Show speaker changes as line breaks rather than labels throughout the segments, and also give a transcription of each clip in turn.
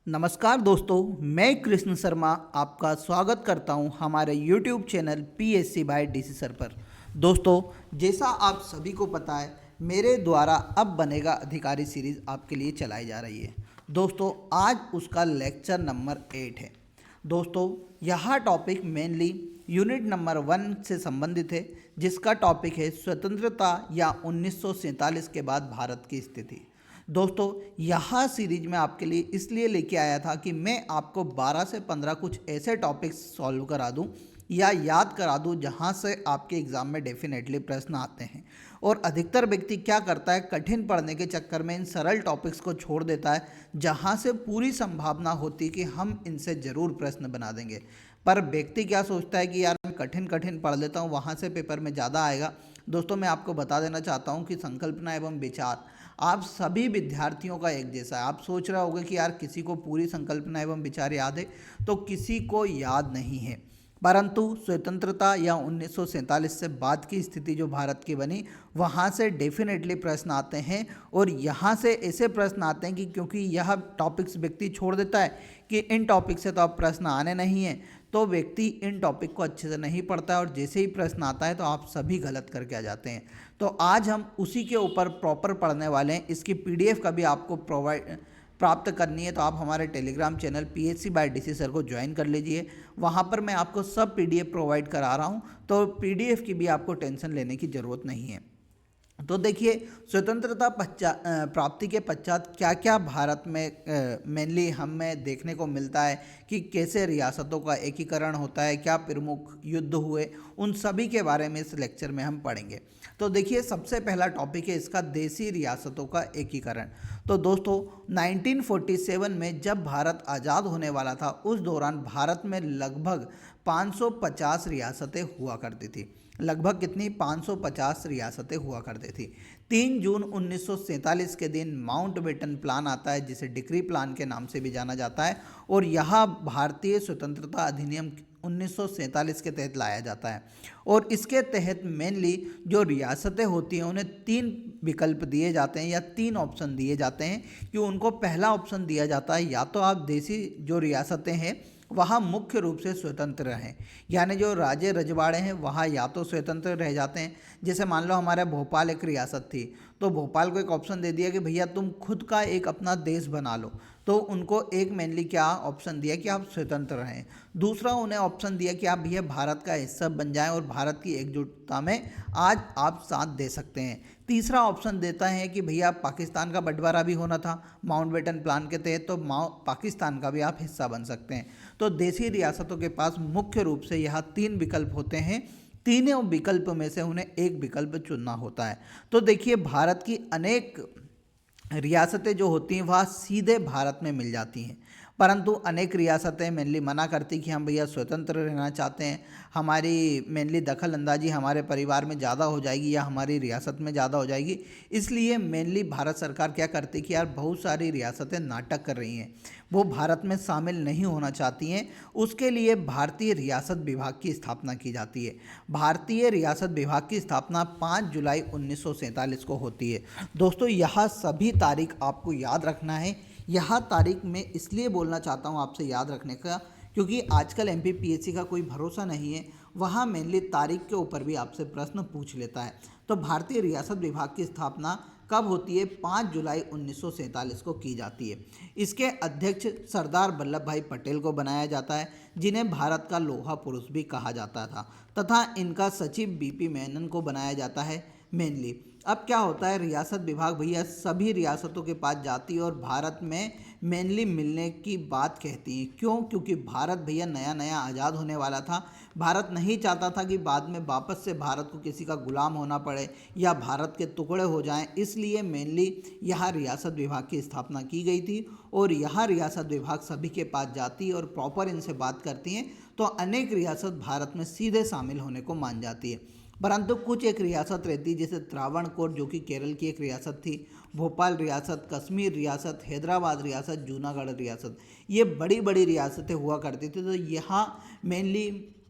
नमस्कार दोस्तों, मैं कृष्ण शर्मा आपका स्वागत करता हूं हमारे YouTube channel PSC by DC sir पर। दोस्तों, जैसा आप सभी को पता है, मेरे द्वारा अब बनेगा अधिकारी सीरीज़ आपके लिए चलाई जा रही है। दोस्तों, आज उसका लेक्चर नंबर 8 है। दोस्तों, यह टॉपिक मेनली यूनिट नंबर 1 से संबंधित है, जिसका टॉपिक है स्वतंत्रता या 1947 के बाद भारत की स्थिति। दोस्तों, यह सीरीज में आपके लिए इसलिए लेके आया था कि मैं आपको 12 से 15 कुछ ऐसे टॉपिक्स सॉल्व करा दूं या याद करा दूं जहां से आपके एग्ज़ाम में डेफिनेटली प्रश्न आते हैं। और अधिकतर व्यक्ति क्या करता है, कठिन पढ़ने के चक्कर में इन सरल टॉपिक्स को छोड़ देता है, जहां से पूरी संभावना होती है कि हम इनसे ज़रूर प्रश्न बना देंगे। पर व्यक्ति क्या सोचता है कि यार मैं कठिन कठिन पढ़ लेता हूँ, वहाँ से पेपर में ज़्यादा आएगा। दोस्तों, मैं आपको बता देना चाहता हूँ कि संकल्पना एवं विचार आप सभी विद्यार्थियों का एक जैसा है। आप सोच रहे होंगे कि यार किसी को पूरी संकल्पना एवं विचार याद है, तो किसी को याद नहीं है। परंतु स्वतंत्रता या 1947 से बाद की स्थिति जो भारत की बनी, वहाँ से डेफिनेटली प्रश्न आते हैं। और यहाँ से ऐसे प्रश्न आते हैं कि क्योंकि यह टॉपिक्स व्यक्ति छोड़ देता है कि इन टॉपिक से तो अब प्रश्न आने नहीं हैं, तो व्यक्ति इन टॉपिक को अच्छे से नहीं पढ़ता है और जैसे ही प्रश्न आता है तो आप सभी गलत करके आ जाते हैं। तो आज हम उसी के ऊपर प्रॉपर पढ़ने वाले हैं। इसकी पीडीएफ का भी आपको प्राप्त करनी है तो आप हमारे Telegram channel PSC by DC sir को ज्वाइन कर लीजिए। वहाँ पर मैं आपको सब पीडीएफ प्रोवाइड करा रहा हूँ, तो पीडीएफ की भी आपको टेंशन लेने की ज़रूरत नहीं है। तो देखिए, स्वतंत्रता प्राप्ति के पश्चात क्या क्या भारत में मेनली हमें देखने को मिलता है कि कैसे रियासतों का एकीकरण होता है, क्या प्रमुख युद्ध हुए, उन सभी के बारे में इस लेक्चर में हम पढ़ेंगे। तो देखिए, सबसे पहला टॉपिक है इसका देसी रियासतों का एकीकरण। तो दोस्तों, 1947 में जब भारत आज़ाद होने वाला था, उस दौरान भारत में लगभग 550 रियासतें हुआ करती थी। लगभग कितनी? 550 रियासतें हुआ करती थी। 3 जून 1947 के दिन माउंटबेटन प्लान आता है, जिसे डिक्री प्लान के नाम से भी जाना जाता है, और यह भारतीय स्वतंत्रता अधिनियम 1947 के तहत लाया जाता है। और इसके तहत मेनली जो रियासतें होती हैं उन्हें 3 विकल्प दिए जाते हैं या 3 ऑप्शन दिए जाते हैं। कि उनको पहला ऑप्शन दिया जाता है, या तो आप देसी जो रियासतें हैं वहाँ मुख्य रूप से स्वतंत्र रहें, यानी जो राज्य रजवाड़े हैं वहाँ या तो स्वतंत्र रह जाते हैं। जैसे मान लो हमारे भोपाल एक रियासत थी, तो भोपाल को एक ऑप्शन दे दिया कि भैया तुम खुद का एक अपना देश बना लो, तो उनको एक मेनली क्या ऑप्शन दिया कि आप स्वतंत्र रहें। दूसरा उन्हें ऑप्शन दिया कि आप भैया भारत का हिस्सा बन जाएं और भारत की एकजुटता में आज आप साथ दे सकते हैं। तीसरा ऑप्शन देता है कि भैया पाकिस्तान का बंटवारा भी होना था माउंटबेटन प्लान के तहत, तो पाकिस्तान का भी आप हिस्सा बन सकते हैं। तो देशी रियासतों के पास मुख्य रूप से यह 3 विकल्प होते हैं। तीनों विकल्प में से उन्हें एक विकल्प चुनना होता है। तो देखिए, भारत की अनेक रियासतें जो होती हैं वह सीधे भारत में मिल जाती हैं, परंतु अनेक रियासतें मेनली मना करती कि हम भैया स्वतंत्र रहना चाहते हैं, हमारी मेनली दखल अंदाजी हमारे परिवार में ज़्यादा हो जाएगी या हमारी रियासत में ज़्यादा हो जाएगी। इसलिए मेनली भारत सरकार क्या करती कि यार बहुत सारी रियासतें नाटक कर रही हैं, वो भारत में शामिल नहीं होना चाहती हैं। उसके लिए भारतीय रियासत विभाग की स्थापना की जाती है। भारतीय रियासत विभाग की स्थापना 5 जुलाई 1947 को होती है। दोस्तों, यह सभी तारीख आपको याद रखना है। यह तारीख मैं इसलिए बोलना चाहता हूँ आपसे याद रखने का, क्योंकि आजकल MPPSC का कोई भरोसा नहीं है, वहाँ मेनली तारीख के ऊपर भी आपसे प्रश्न पूछ लेता है। तो भारतीय रियासत विभाग की स्थापना कब होती है? 5 जुलाई 1947 को की जाती है। इसके अध्यक्ष सरदार वल्लभ भाई पटेल को बनाया जाता है, जिन्हें भारत का लोहा पुरुष भी कहा जाता था, तथा इनका सचिव BP मेनन को बनाया जाता है मेनली। अब क्या होता है, रियासत विभाग भैया सभी रियासतों के पास जाती है और भारत में मेनली मिलने की बात कहती है। क्यों? क्योंकि भारत भैया नया नया आज़ाद होने वाला था। भारत नहीं चाहता था कि बाद में वापस से भारत को किसी का गुलाम होना पड़े या भारत के टुकड़े हो जाएं, इसलिए मेनली यहाँ रियासत विभाग की स्थापना की गई थी। और यहाँ रियासत विभाग सभी के पास जाती है और प्रॉपर इनसे बात करती हैं, तो अनेक रियासत भारत में सीधे शामिल होने को मान जाती है। परंतु कुछ एक रियासत रहती, जैसे त्रावणकोर जो कि केरल की एक रियासत थी, भोपाल रियासत, कश्मीर रियासत, हैदराबाद रियासत, जूनागढ़ रियासत, ये बड़ी बड़ी रियासतें हुआ करती थी। तो यहाँ मेनली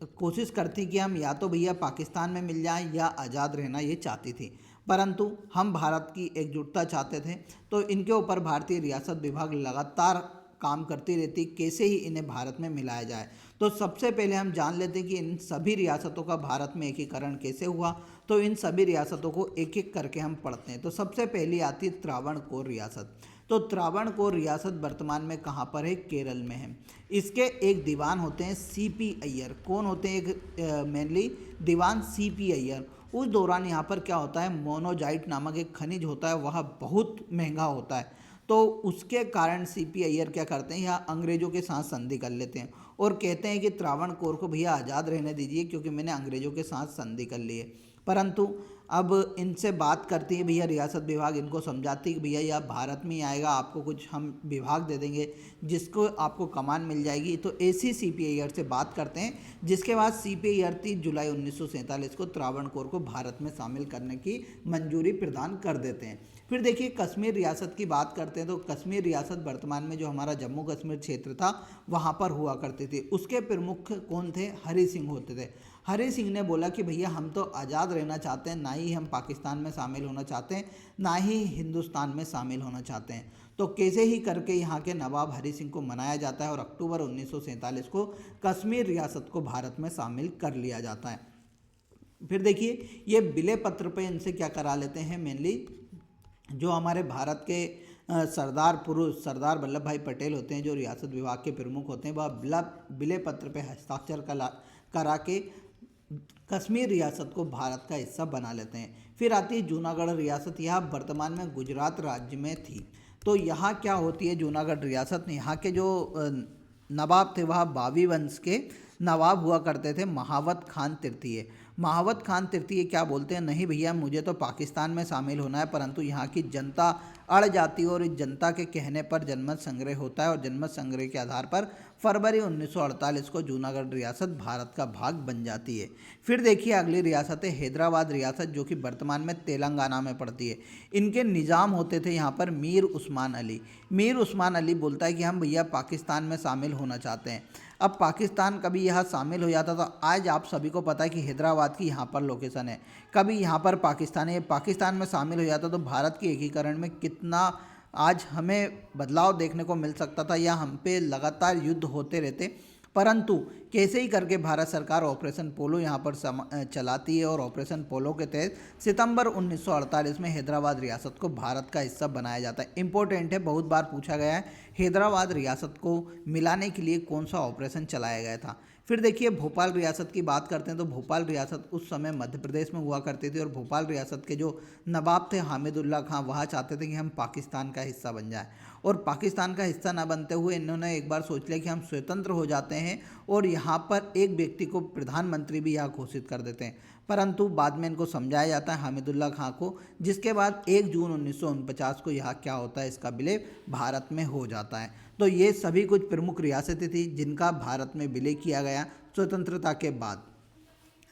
कोशिश करती कि हम या तो भैया पाकिस्तान में मिल जाएं या आज़ाद रहना ये चाहती थी, परंतु हम भारत की एकजुटता चाहते थे। तो इनके ऊपर भारतीय रियासत विभाग लगातार काम करती रहती, कैसे ही इन्हें भारत में मिलाया जाए। तो सबसे पहले हम जान लेते हैं कि इन सभी रियासतों का भारत में एकीकरण कैसे हुआ। तो इन सभी रियासतों को एक एक करके हम पढ़ते हैं। तो सबसे पहली आती है त्रावणकोर रियासत। तो त्रावणकोर रियासत वर्तमान में कहाँ पर है? केरल में है। इसके एक दीवान होते हैं सीपी अय्यर। कौन होते हैं? एक मेनली दीवान सीपी अय्यर। उस दौरान यहाँ पर क्या होता है, मोनोजाइट नामक एक खनिज होता है, वह बहुत महंगा होता है। तो उसके कारण सीपी अय्यर क्या करते हैं, यहाँ अंग्रेजों के साथ संधि कर लेते हैं और कहते हैं कि त्रावणकोर को भैया आज़ाद रहने दीजिए क्योंकि मैंने अंग्रेजों के साथ संधि कर ली है। परंतु अब इनसे बात करती है भैया रियासत विभाग, इनको समझाती है कि भैया यह भारत में ही आएगा, आपको कुछ हम विभाग दे देंगे जिसको आपको कमान मिल जाएगी। तो ऐसी सीपी अय्यर से बात करते हैं, जिसके बाद सीपी अय्यर 30 जुलाई 1947 को त्रावणकोर को भारत में शामिल करने की मंजूरी प्रदान कर देते हैं। फिर देखिए कश्मीर रियासत की बात करते हैं। तो कश्मीर रियासत वर्तमान में जो हमारा जम्मू कश्मीर क्षेत्र था वहाँ पर हुआ करती थी। उसके प्रमुख कौन थे? हरि सिंह होते थे। हरि सिंह ने बोला कि भैया हम तो आज़ाद रहना चाहते हैं, ना ही हम पाकिस्तान में शामिल होना चाहते हैं, ना ही हिंदुस्तान में शामिल होना चाहते हैं। तो कैसे ही करके यहाँ के नवाब हरि सिंह को मनाया जाता है और अक्टूबर 1947 को कश्मीर रियासत को भारत में शामिल कर लिया जाता है। फिर देखिए ये विलय पत्र पे इनसे क्या करा लेते हैं, मेनली जो हमारे भारत के सरदार वल्लभ भाई पटेल होते हैं, जो रियासत विभाग के प्रमुख होते हैं, वह विलय पत्र पे हस्ताक्षर करा के कश्मीर रियासत को भारत का हिस्सा बना लेते हैं। फिर आती है जूनागढ़ रियासत। यह वर्तमान में गुजरात राज्य में थी। तो यहाँ क्या होती है जूनागढ़ रियासत? यहाँ के जो नवाब थे वह बावी वंश के नवाब हुआ करते थे, महावत खान तृतीय। महावत खान तृतीय क्या बोलते हैं, नहीं भैया मुझे तो पाकिस्तान में शामिल होना है, परंतु यहाँ की जनता अड़ जाती है और इस जनता के कहने पर जनमत संग्रह होता है और जनमत संग्रह के आधार पर फरवरी 1948 को जूनागढ़ रियासत भारत का भाग बन जाती है। फिर देखिए अगली रियासत है हैदराबाद रियासत, जो कि वर्तमान में तेलंगाना में पड़ती है। इनके निज़ाम होते थे यहाँ पर मीर उस्मान अली। मीर उस्मान अली बोलता है कि हम भैया पाकिस्तान में शामिल होना चाहते हैं। अब पाकिस्तान कभी यहाँ शामिल हो जाता, तो आज आप सभी को पता है कि हैदराबाद की यहाँ पर लोकेशन है, कभी यहाँ पर पाकिस्तान में शामिल हो जाता तो भारत के एकीकरण में कितना आज हमें बदलाव देखने को मिल सकता था, या हम पे लगातार युद्ध होते रहते। परंतु कैसे ही करके भारत सरकार ऑपरेशन पोलो यहाँ पर चलाती है और ऑपरेशन पोलो के तहत सितंबर 1948 में हैदराबाद रियासत को भारत का हिस्सा बनाया जाता है। इंपॉर्टेंट है, बहुत बार पूछा गया है, हैदराबाद रियासत को मिलाने के लिए कौन सा ऑपरेशन चलाया गया था। फिर देखिए भोपाल रियासत की बात करते हैं। तो भोपाल रियासत उस समय मध्य प्रदेश में हुआ करती थी और भोपाल रियासत के जो नवाब थे हामिदुल्ला खां, वह चाहते थे कि हम पाकिस्तान का हिस्सा बन जाए, और पाकिस्तान का हिस्सा न बनते हुए इन्होंने एक बार सोच लिया कि हम स्वतंत्र हो जाते हैं और यहाँ पर एक व्यक्ति को प्रधानमंत्री भी यहाँ घोषित कर देते हैं। परंतु बाद में इनको समझाया जाता है हामिदुल्ला खां को, जिसके बाद 1 जून 1949 को यहाँ क्या होता है, इसका विलय भारत में हो जाता है। तो ये सभी कुछ प्रमुख रियासतें थी जिनका भारत में विलय किया गया स्वतंत्रता के बाद।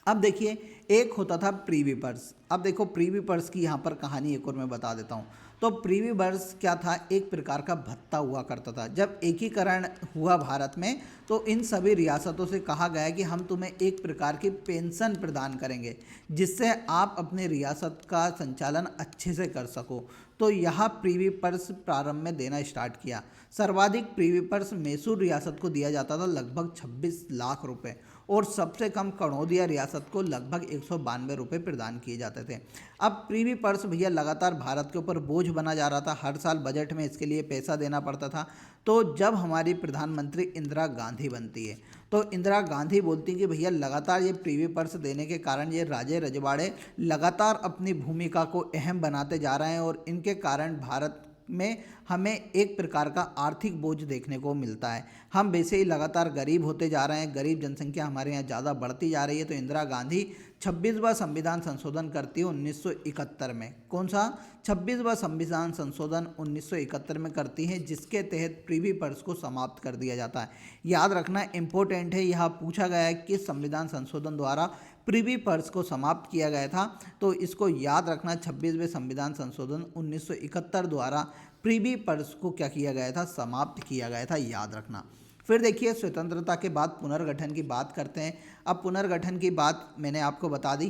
अब देखिए एक होता था प्रीवी पर्स। अब देखो प्रीवी पर्स की यहाँ पर कहानी एक और मैं बता देता हूँ। तो प्रीवी पर्स क्या था, एक प्रकार का भत्ता हुआ करता था। जब एकीकरण हुआ भारत में तो इन सभी रियासतों से कहा गया कि हम तुम्हें एक प्रकार की पेंशन प्रदान करेंगे जिससे आप अपने रियासत का संचालन अच्छे से कर सको। तो यह प्रीवी पर्स प्रारंभ में देना स्टार्ट किया। सर्वाधिक प्रीवी पर्स मैसूर रियासत को दिया जाता था, लगभग 26 लाख रुपए, और सबसे कम कनौदिया रियासत को लगभग 192 रुपये प्रदान किए जाते थे। अब प्रीवी पर्स भैया लगातार भारत के ऊपर बोझ बना जा रहा था, हर साल बजट में इसके लिए पैसा देना पड़ता था। तो जब हमारी प्रधानमंत्री इंदिरा गांधी बनती है तो इंदिरा गांधी बोलती हैं कि भैया लगातार ये प्रीवी पर्स देने के कारण ये राजे रजवाड़े लगातार अपनी भूमिका को अहम बनाते जा रहे हैं और इनके कारण भारत में हमें एक प्रकार का आर्थिक बोझ देखने को मिलता है। हम वैसे ही लगातार गरीब होते जा रहे हैं, गरीब जनसंख्या हमारे यहाँ ज़्यादा बढ़ती जा रही है। तो इंदिरा गांधी 26वां संविधान संशोधन करती है 1971 में। कौन सा? 26वां संविधान संशोधन 1971 में करती है, जिसके तहत प्रीवी पर्स को समाप्त कर दिया जाता है। याद रखना इम्पोर्टेंट है, यहाँ पूछा गया है किस संविधान संशोधन द्वारा प्रीवी पर्स को समाप्त किया गया था। तो इसको याद रखना, 26वें संविधान संशोधन 1971 द्वारा प्रीवी पर्स को क्या किया गया था, समाप्त किया गया था, याद रखना। फिर देखिए स्वतंत्रता के बाद पुनर्गठन की बात करते हैं। अब पुनर्गठन की बात मैंने आपको बता दी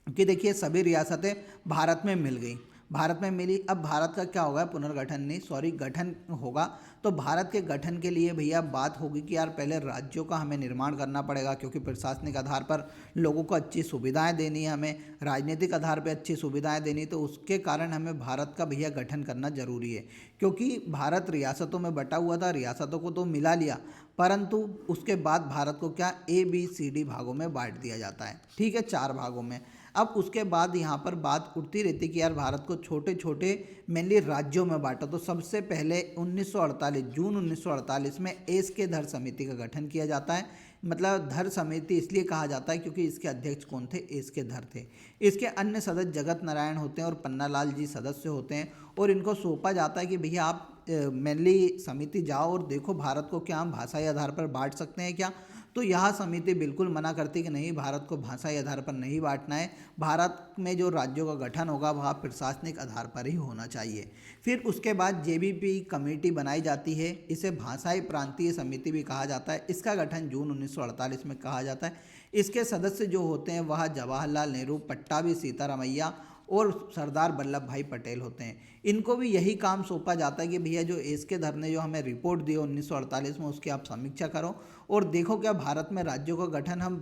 कि देखिए सभी रियासतें भारत में मिल गई। भारत में मिली। अब भारत का क्या होगा, पुनर्गठन नहीं सॉरी गठन होगा। तो भारत के गठन के लिए भैया बात होगी कि यार पहले राज्यों का हमें निर्माण करना पड़ेगा, क्योंकि प्रशासनिक आधार पर लोगों को अच्छी सुविधाएं देनी है, हमें राजनीतिक आधार पर अच्छी सुविधाएं देनी, तो उसके कारण हमें भारत का भैया गठन करना जरूरी है। क्योंकि भारत रियासतों में बटा हुआ था, रियासतों को तो मिला लिया, परंतु उसके बाद भारत को क्या ABCD भागों में बांट दिया जाता है, ठीक है, 4 भागों में। अब उसके बाद यहाँ पर बात उठती रहती कि यार भारत को छोटे छोटे मेनली राज्यों में बांटा। तो सबसे पहले 1948 जून 1948 में एसके धर समिति का गठन किया जाता है। मतलब धर समिति इसलिए कहा जाता है क्योंकि इसके अध्यक्ष कौन थे, एसके धर थे। इसके अन्य सदस्य जगत नारायण होते हैं और पन्नालाल जी सदस्य होते हैं, और इनको सौंपा जाता है कि भैया आप मेनली समिति जाओ और देखो भारत को क्या हम भाषाई आधार पर बांट सकते हैं क्या। तो यह समिति बिल्कुल मना करती कि नहीं, भारत को भाषाई आधार पर नहीं बांटना है, भारत में जो राज्यों का गठन होगा वह प्रशासनिक आधार पर ही होना चाहिए। फिर उसके बाद JBP कमेटी बनाई जाती है, इसे भाषाई प्रांतीय समिति भी कहा जाता है। इसका गठन जून 1948 में कहा जाता है। इसके सदस्य जो होते हैं वह जवाहरलाल नेहरू, पट्टाभी सीतारामैया और सरदार वल्लभ भाई पटेल होते हैं। इनको भी यही काम सौंपा जाता है कि भैया जो एसके धर ने जो हमें रिपोर्ट दी 1948 में, उसकी आप समीक्षा करो और देखो क्या भारत में राज्यों का गठन हम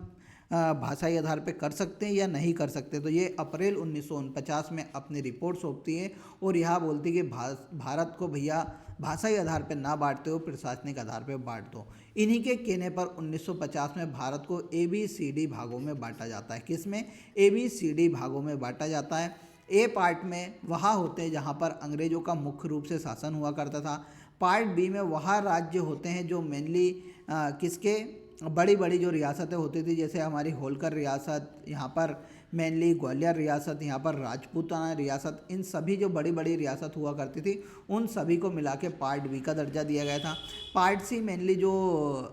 भाषाई आधार पे कर सकते हैं या नहीं कर सकते। तो ये अप्रैल 1949 में अपनी रिपोर्ट सौंपती है और यह बोलती है कि भारत को भैया भाषाई आधार पर ना बांटते हो, प्रशासनिक आधार पर बांट दो। इन्हीं के कहने पर 1950 में भारत को ABCD भागों में बांटा जाता है। किसमें, ABCD भागों में बांटा जाता है। ए पार्ट में वहाँ होते हैं जहाँ पर अंग्रेजों का मुख्य रूप से शासन हुआ करता था। पार्ट बी में वहाँ राज्य होते हैं जो मेनली किसके, बड़ी बड़ी जो रियासतें होती थी, जैसे हमारी होलकर रियासत, यहाँ पर मेनली ग्वालियर रियासत, यहाँ पर राजपूताना रियासत, इन सभी जो बड़ी बड़ी रियासत हुआ करती थी उन सभी को मिला के पार्ट बी का दर्जा दिया गया था। पार्ट सी मेनली जो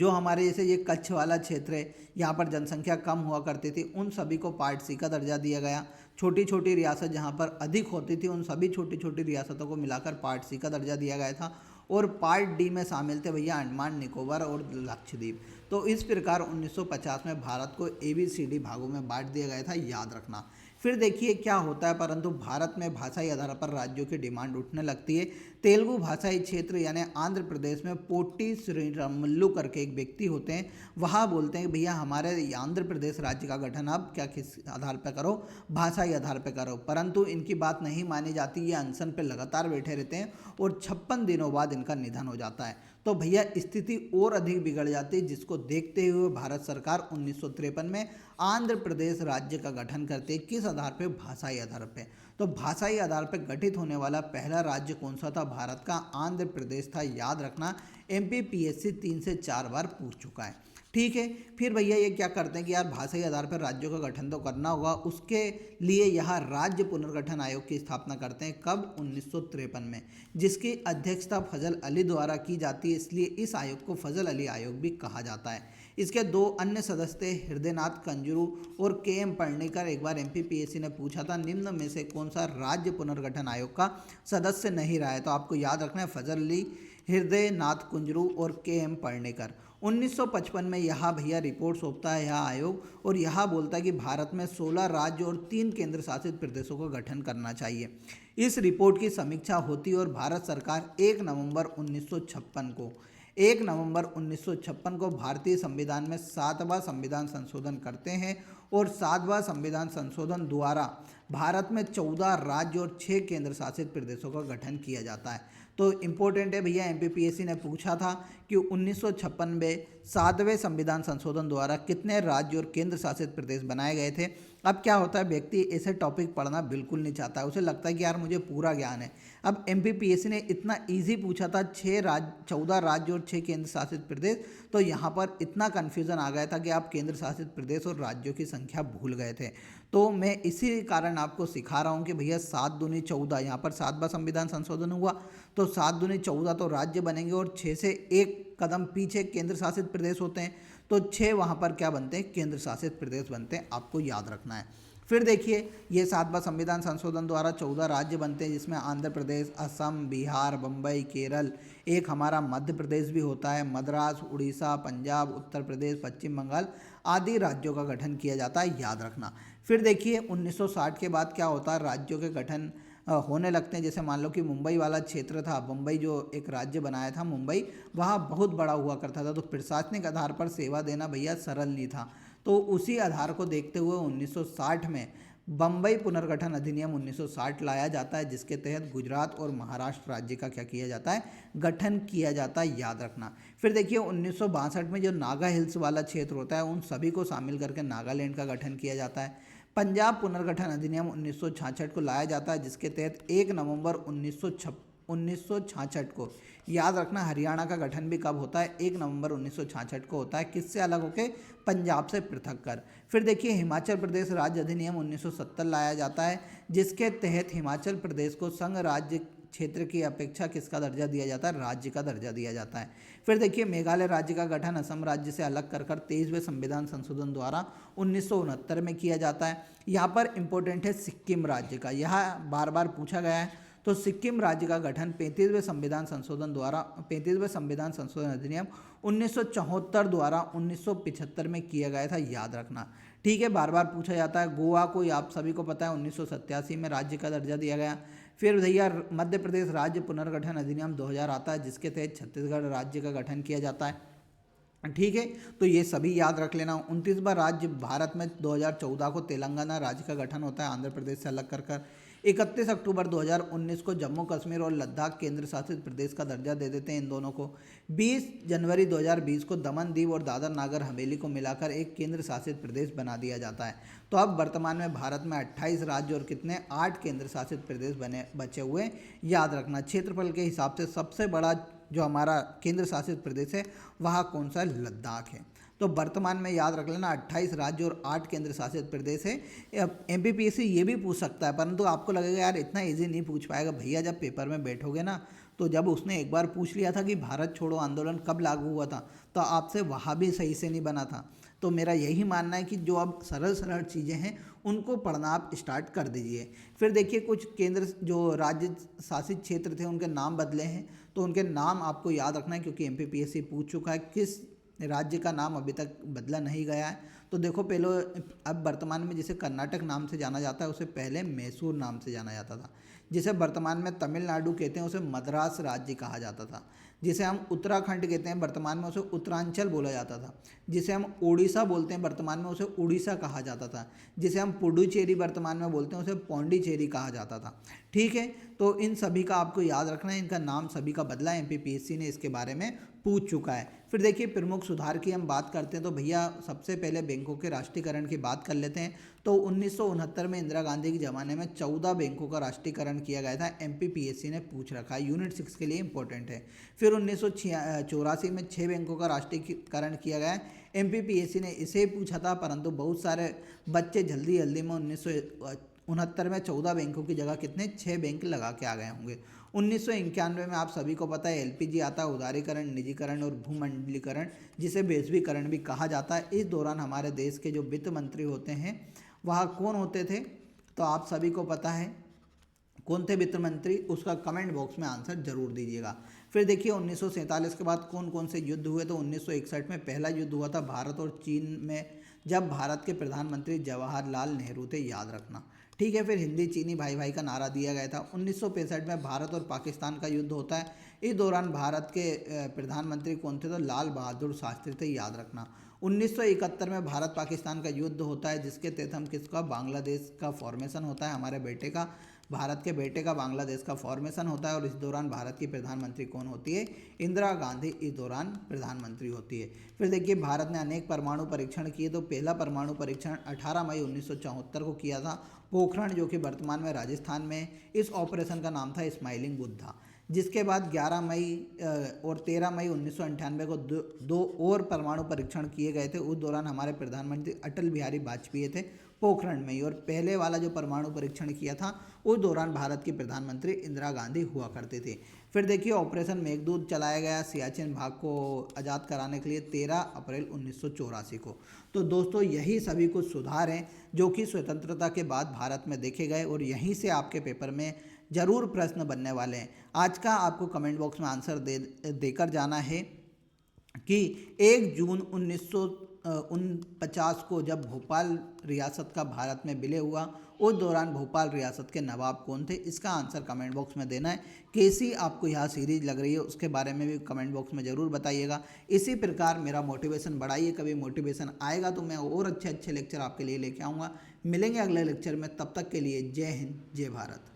हमारे जैसे ये कच्छ वाला क्षेत्र है, यहाँ पर जनसंख्या कम हुआ करती थी, उन सभी को पार्ट सी का दर्जा दिया गया। छोटी छोटी रियासत जहाँ पर अधिक होती थी उन सभी छोटी छोटी रियासतों को मिलाकर पार्ट सी का दर्जा दिया गया था। और पार्ट डी में शामिल थे भैया अंडमान निकोबार और लक्षद्वीप। तो इस प्रकार 1950 में भारत को ABCD भागों में बांट दिया गया था, याद रखना। फिर देखिए क्या होता है, परंतु भारत में भाषाई आधार पर राज्यों की डिमांड उठने लगती है। तेलुगु भाषाई क्षेत्र यानी आंध्र प्रदेश में पोट्टी श्रीरामुलु करके एक व्यक्ति होते हैं, वहाँ बोलते हैं भैया हमारे आंध्र प्रदेश राज्य का गठन आप क्या किस आधार पर करो, भाषाई आधार पर करो। परंतु इनकी बात नहीं मानी जाती, ये अनशन पर लगातार बैठे रहते हैं और 56 दिनों बाद इनका निधन हो जाता है। तो भैया स्थिति और अधिक बिगड़ जाती है, जिसको देखते हुए भारत सरकार 1953 में आंध्र प्रदेश राज्य का गठन करती है। किस आधार पे, भाषाई आधार पे। तो भाषाई आधार पर गठित होने वाला पहला राज्य कौन सा था भारत का, आंध्र प्रदेश था, याद रखना। MPPSC 3 से 4 बार पूछ चुका है, ठीक है। फिर भैया ये क्या करते हैं कि यार भाषाई आधार पर राज्यों का गठन तो करना होगा, उसके लिए यहाँ राज्य पुनर्गठन आयोग की स्थापना करते हैं। कब, 1953 में, जिसकी अध्यक्षता फजल अली द्वारा की जाती है, इसलिए इस आयोग को फजल अली आयोग भी कहा जाता है। इसके 2 अन्य सदस्य थे, हृदयनाथ कंजरू और KM पढ़नेकर। एक बार MPPSC ने पूछा था निम्न में से कौन सा राज्य पुनर्गठन आयोग का सदस्य नहीं रहा है, तो आपको याद रखना है फजल अली, हृदयनाथ कुंजरू और KM पढ़नेकर। 1955 में यह भैया रिपोर्ट सौंपता है यह आयोग, और यह बोलता है कि भारत में 16 राज्य और 3 केंद्र शासित प्रदेशों का गठन करना चाहिए। इस रिपोर्ट की समीक्षा होती है और भारत सरकार 1 नवंबर 1956 को भारतीय संविधान में 7वां संविधान संशोधन करते हैं, और 7वां संविधान संशोधन द्वारा भारत में 14 राज्य और 6 केंद्र शासित प्रदेशों का गठन किया जाता है। तो इम्पोर्टेंट है भैया, MPPSC ने पूछा था कि 1956 में 7वें संविधान संशोधन द्वारा कितने राज्य और केंद्र शासित प्रदेश बनाए गए थे। अब क्या होता है, व्यक्ति ऐसे टॉपिक पढ़ना बिल्कुल नहीं चाहता है, उसे लगता है कि यार मुझे पूरा ज्ञान है। अब MPPSC ने इतना इजी पूछा था, 14 राज्य और 6 केंद्र शासित प्रदेश, तो यहाँ पर इतना कन्फ्यूज़न आ गया था कि आप केंद्र शासित प्रदेश और राज्यों की संख्या भूल गए थे। तो मैं इसी कारण आपको सिखा रहा हूँ कि भैया 7 दूनी 14, यहाँ पर 7वां संविधान संशोधन हुआ तो 7 दूनी 14 तो राज्य बनेंगे, और 6 से एक कदम पीछे केंद्र शासित प्रदेश होते हैं, तो 6 वहाँ पर क्या बनते हैं, केंद्र शासित प्रदेश बनते हैं, आपको याद रखना है। फिर देखिए ये 7वां संविधान संशोधन द्वारा 14 राज्य बनते हैं, जिसमें आंध्र प्रदेश, असम, बिहार, बम्बई, केरल, एक हमारा मध्य प्रदेश भी होता है, मद्रास, उड़ीसा, पंजाब, उत्तर प्रदेश, पश्चिम बंगाल आदि राज्यों का गठन किया जाता है, याद रखना। फिर देखिए 1960 के बाद क्या होता है, राज्यों के गठन होने लगते हैं। जैसे मान लो कि मुंबई वाला क्षेत्र था, मुंबई जो एक राज्य बनाया था मुंबई, वहाँ बहुत बड़ा हुआ करता था, तो प्रशासनिक आधार पर सेवा देना भैया सरल नहीं था। तो उसी आधार को देखते हुए 1960 में बम्बई पुनर्गठन अधिनियम 1960 लाया जाता है, जिसके तहत गुजरात और महाराष्ट्र राज्य का क्या किया जाता है, गठन किया जाता है, याद रखना। फिर देखिए 1962 में जो नागा हिल्स वाला क्षेत्र होता है, उन सभी को शामिल करके नागालैंड का गठन किया जाता है। पंजाब पुनर्गठन अधिनियम 1966 को लाया जाता है, जिसके तहत 1 नवंबर 1966 को, याद रखना, हरियाणा का गठन भी कब होता है, 1 नवंबर 1966 को होता है। किससे अलग होकर, पंजाब से पृथक कर। फिर देखिए हिमाचल प्रदेश राज्य अधिनियम 1970 लाया जाता है, जिसके तहत हिमाचल प्रदेश को संघ राज्य क्षेत्र की अपेक्षा किसका दर्जा दिया जाता है, राज्य का दर्जा दिया जाता है। फिर देखिए मेघालय राज्य का गठन असम राज्य से अलग कर 23वें संविधान संशोधन द्वारा 1969 में किया जाता है। यहाँ पर इंपॉर्टेंट है सिक्किम राज्य का, यह बार बार पूछा गया है। तो सिक्किम राज्य का गठन 35वें संविधान संशोधन द्वारा 35वें संविधान संशोधन अधिनियम 1974 द्वारा 1975 में किया गया था, याद रखना। ठीक है, बार बार पूछा जाता है। गोवा को आप सभी को पता है 1987 में राज्य का दर्जा दिया गया। फिर भैया मध्य प्रदेश राज्य पुनर्गठन अधिनियम 2000 आता है, जिसके तहत छत्तीसगढ़ राज्य का गठन किया जाता है। ठीक है, तो ये सभी याद रख लेना। 29वां राज्य भारत में 2014 को तेलंगाना राज्य का गठन होता है, आंध्र प्रदेश से अलग कर 31 अक्टूबर 2019 को जम्मू कश्मीर और लद्दाख केंद्र शासित प्रदेश का दर्जा दे देते हैं इन दोनों को। 20 जनवरी 2020 को दमन दीव और दादर नागर हवेली को मिलाकर एक केंद्र शासित प्रदेश बना दिया जाता है। तो अब वर्तमान में भारत में 28 राज्य और कितने 8 केंद्र शासित प्रदेश बचे हुए, याद रखना। क्षेत्रफल के हिसाब से सबसे बड़ा जो हमारा केंद्र शासित प्रदेश है वह कौन सा है, लद्दाख है। तो वर्तमान में याद रख लेना 28 राज्य और 8 केंद्र शासित प्रदेश है। एमपीपीएससी ये भी पूछ सकता है, परंतु आपको लगेगा यार इतना इजी नहीं पूछ पाएगा। भैया जब पेपर में बैठोगे ना, तो जब उसने एक बार पूछ लिया था कि भारत छोड़ो आंदोलन कब लागू हुआ था, तो आपसे वहाँ भी सही से नहीं बना था। तो मेरा यही मानना है कि जो अब सरल सरल चीज़ें हैं उनको पढ़ना आप स्टार्ट कर दीजिए। फिर देखिए कुछ केंद्र जो राज्य शासित क्षेत्र थे उनके नाम बदले हैं, तो उनके नाम आपको याद रखना है, क्योंकि एमपीपीएससी पूछ चुका है किस राज्य का नाम अभी तक बदला नहीं गया है। तो देखो पहले, अब वर्तमान में जिसे कर्नाटक नाम से जाना जाता है उसे पहले मैसूर नाम से जाना जाता था। जिसे वर्तमान में तमिलनाडु कहते हैं उसे मद्रास राज्य कहा जाता था। जिसे हम उत्तराखंड कहते हैं वर्तमान में उसे उत्तरांचल बोला जाता था। जिसे हम उड़ीसा बोलते हैं वर्तमान में उसे उड़ीसा कहा जाता था। जिसे हम पुडुचेरी वर्तमान में बोलते हैं उसे पौंडीचेरी कहा जाता था। ठीक है, तो इन सभी का आपको याद रखना है, इनका नाम सभी का बदला है, एमपीपीएससी ने इसके बारे में पूछ चुका है। फिर देखिए प्रमुख सुधार की हम बात करते हैं, तो भैया सबसे पहले बैंकों के राष्ट्रीयकरण की बात कर लेते हैं। तो 1969 में इंदिरा गांधी के ज़माने में 14 बैंकों का राष्ट्रीयकरण किया गया था, एमपीपीएससी ने पूछ रखा है, यूनिट 6 के लिए इंपॉर्टेंट है। फिर 1984 में 6 बैंकों का राष्ट्रीयकरण किया गया, एमपीपीएससी ने इसे पूछा था, परंतु बहुत सारे बच्चे जल्दी जल्दी में 1969 में 14 बैंकों की जगह कितने 6 बैंक लगा के आ गए होंगे। 1991 में आप सभी को पता है एलपीजी आता है, उदारीकरण, निजीकरण और भूमंडलीकरण, जिसे वैश्वीकरण भी कहा जाता है। इस दौरान हमारे देश के जो वित्त मंत्री होते हैं वह कौन होते थे, तो आप सभी को पता है कौन थे वित्त मंत्री, उसका कमेंट बॉक्स में आंसर जरूर दीजिएगा। फिर देखिए 1947 के बाद कौन कौन से युद्ध हुए, तो 1961 में पहला युद्ध हुआ था भारत और चीन में, जब भारत के प्रधानमंत्री जवाहरलाल नेहरू थे, याद रखना। ठीक है, फिर हिंदी चीनी भाई भाई का नारा दिया गया था। 1965 में भारत और पाकिस्तान का युद्ध होता है। इस दौरान भारत के प्रधानमंत्री कौन थे, तो लाल बहादुर शास्त्री थे, याद रखना। 1971 में भारत पाकिस्तान का युद्ध होता है, जिसके तहत हम किसका, बांग्लादेश का फॉर्मेशन होता है, हमारे बेटे का, भारत के बेटे का बांग्लादेश का फॉर्मेशन होता है। और इस दौरान भारत की प्रधानमंत्री कौन होती है, इंदिरा गांधी इस दौरान प्रधानमंत्री होती है। फिर देखिए भारत ने अनेक परमाणु परीक्षण किए, तो पहला परमाणु परीक्षण 18 मई 1974 को किया था, पोखरण, जो कि वर्तमान में राजस्थान में। इस ऑपरेशन का नाम था स्माइलिंग बुद्धा। जिसके बाद 11 मई और 13 मई 1998 को दो और परमाणु परीक्षण किए गए थे। उस दौरान हमारे प्रधानमंत्री अटल बिहारी वाजपेयी थे पोखरण में ही, और पहले वाला जो परमाणु परीक्षण किया था उस दौरान भारत की प्रधानमंत्री इंदिरा गांधी हुआ करते थे। फिर देखिए ऑपरेशन मेघदूत चलाया गया सियाचिन भाग को आज़ाद कराने के लिए 13 अप्रैल 1984 को। तो दोस्तों यही सभी कुछ सुधार हैं जो कि स्वतंत्रता के बाद भारत में देखे गए, और यहीं से आपके पेपर में ज़रूर प्रश्न बनने वाले हैं। आज का आपको कमेंट बॉक्स में आंसर देकर जाना है कि 1 जून उन 50 को जब भोपाल रियासत का भारत में विलय हुआ, उस दौरान भोपाल रियासत के नवाब कौन थे? इसका आंसर कमेंट बॉक्स में देना है। कैसी आपको यह सीरीज लग रही है उसके बारे में भी कमेंट बॉक्स में ज़रूर बताइएगा। इसी प्रकार मेरा मोटिवेशन बढ़ाइए, कभी मोटिवेशन आएगा तो मैं और अच्छे अच्छे लेक्चर आपके लिए लेके आऊँगा। मिलेंगे अगले लेक्चर में, तब तक के लिए जय हिंद जय भारत।